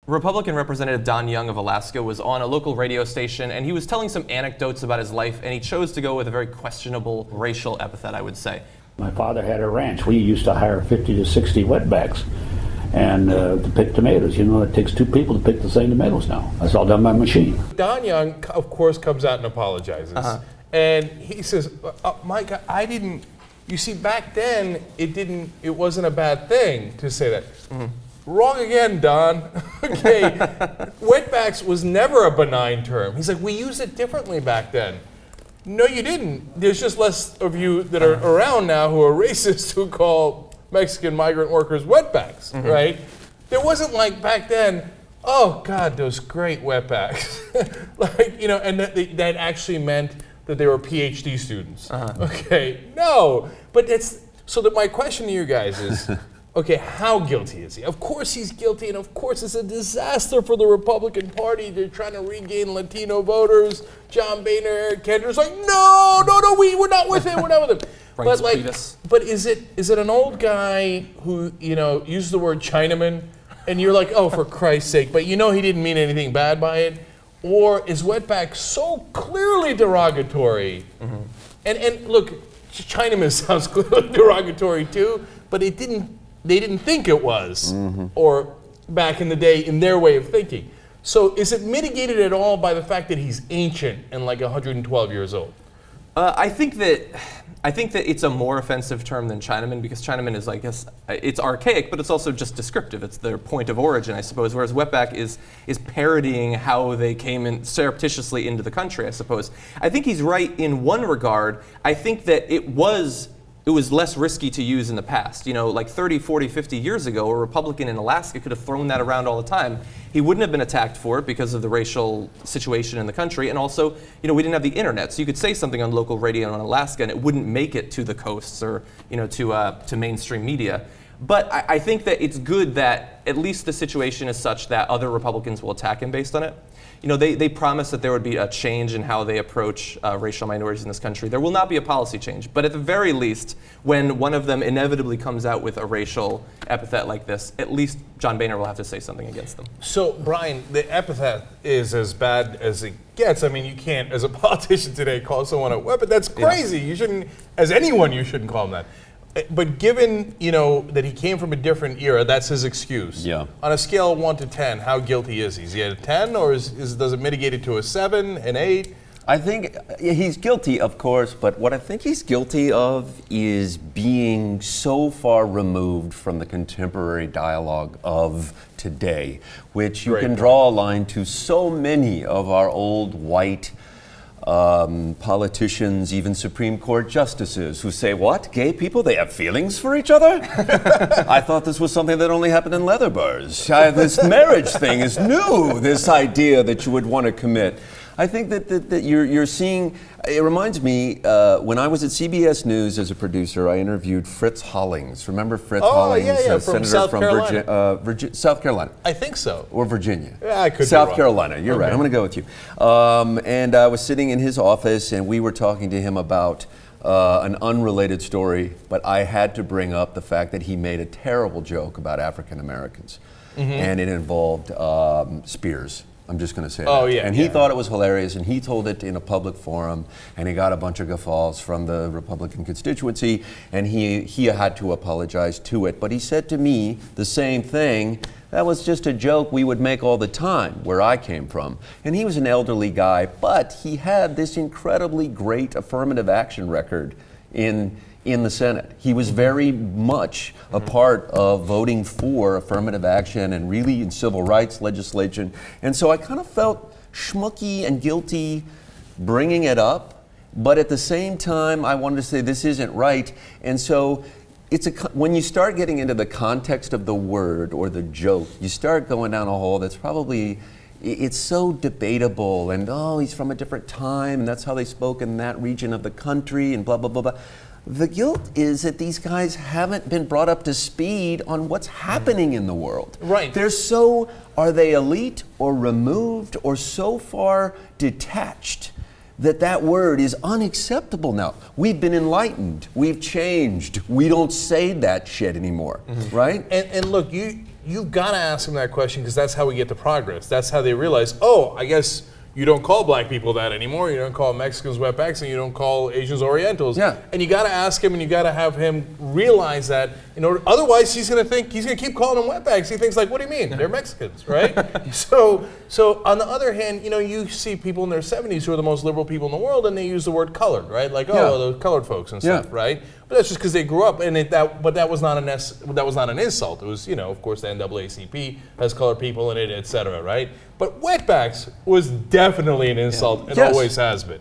Republican Representative Don Young of Alaska was on a local radio station, and he was telling some anecdotes about his life, and he chose to go with a very questionable racial epithet, I would say. My father had a ranch. We used to hire 50 to 60 wetbacks and to pick tomatoes. You know, it takes two people to pick the same tomatoes now. That's all done by machine. Don Young, of course, comes out and apologizes. And he says, Mike, I didn't, you see, back then, it wasn't a bad thing to say that. Wrong again, Don. Okay, wetbacks was never a benign term. He's like, we used it differently back then. No, you didn't. There's just less of you that are around now who are racist who call Mexican migrant workers wetbacks, right? There wasn't like back then, oh God, those great wetbacks. Like, you know, and that actually meant that they were PhD students. Okay, no, but it's, so that my question to you guys is, okay, how guilty is he? Of course he's guilty, and of course it's a disaster for the Republican Party. They're trying to regain Latino voters. John Boehner, Eric Kendrick's like, no, we're not with him, But like, but is it an old guy who, you know, used the word Chinaman, and you're like, oh, for Christ's sake, but you know he didn't mean anything bad by it? Or is wetback so clearly derogatory? And look, Chinaman sounds clearly derogatory too, but they didn't think it was, or back in the day in their way of thinking. So is it mitigated at all by the fact that he's ancient and like 112 years old? I think that it's a more offensive term than Chinaman, because Chinaman is, I guess, it's archaic, but it's also just descriptive. It's their point of origin, I suppose, whereas wetback is parodying how they came in surreptitiously into the country, I suppose. I think he's right in one regard. I think that it was less risky to use in the past. You know, like 30, 40, 50 years ago, a Republican in Alaska could have thrown that around all the time. He wouldn't have been attacked for it because of the racial situation in the country. And also, you know, we didn't have the internet. So you could say something on local radio in Alaska and it wouldn't make it to the coasts or, you know, to mainstream media. But I think that it's good that at least the situation is such that other Republicans will attack him based on it. You know, they promised that there would be a change in how they approach racial minorities in this country. There will not be a policy change, but at the very least, when one of them inevitably comes out with a racial epithet like this, at least John Boehner will have to say something against them. So, Brian, the epithet is as bad as it gets. I mean, you can't, as a politician today, call someone a weapon. That's crazy. You shouldn't, as anyone, you shouldn't call him that. But given, you know, that he came from a different era, that's his excuse. Yeah. On a scale of 1 to 10, how guilty is he? Is he at a 10, or does it mitigate it to a 7, an 8? I think he's guilty, of course, but what I think he's guilty of is being so far removed from the contemporary dialogue of today, which you can draw a line to so many of our old white politicians, even Supreme Court justices, who say, what, gay people, they have feelings for each other? I thought this was something that only happened in leather bars. This marriage thing is new, this idea that you would want to commit. I think that you're seeing, it reminds me, when I was at CBS News as a producer, I interviewed Fritz Hollings. Remember Fritz Hollings? From Senator South from Carolina. South Carolina. I think so. Or Virginia. Yeah, I could South be wrong. Carolina, you're right, I'm going to go with you. And I was sitting in his office and we were talking to him about an unrelated story, but I had to bring up the fact that he made a terrible joke about African Americans. And it involved Spears. I'm just going to say that. Yeah. And he thought it was hilarious, and he told it in a public forum, and he got a bunch of guffaws from the Republican constituency, and he had to apologize to it. But he said to me the same thing. That was just a joke we would make all the time where I came from. And he was an elderly guy, but he had this incredibly great affirmative action record in the Senate. He was very much a part of voting for affirmative action and really in civil rights legislation. And so I kind of felt schmucky and guilty bringing it up, but at the same time I wanted to say this isn't right. And so when you start getting into the context of the word or the joke, you start going down a hole that's probably, it's so debatable, and he's from a different time and that's how they spoke in that region of the country and blah, blah, blah, blah. The guilt is that these guys haven't been brought up to speed on what's happening in the world. Right. Are they elite or removed or so far detached that word is unacceptable now? We've been enlightened, we've changed, we don't say that shit anymore, right? And look, you you've got to ask them that question because that's how we get to progress. That's how they realize, oh, I guess you don't call black people that anymore. You don't call Mexicans wetbacks, and you don't call Asians Orientals. Yeah. And you got to ask him, and you got to have him realize that. In order, otherwise, he's going to keep calling them wetbacks. He thinks like, what do you mean? They're Mexicans, right? So on the other hand, you see people in their 70s who are the most liberal people in the world, and they use the word colored, right? Like, those colored folks and stuff, right? But that's just because they grew up, and that was not an insult. It was, of course, the NAACP has colored people in it, et cetera, right? But wetbacks was definitely an insult and always has been.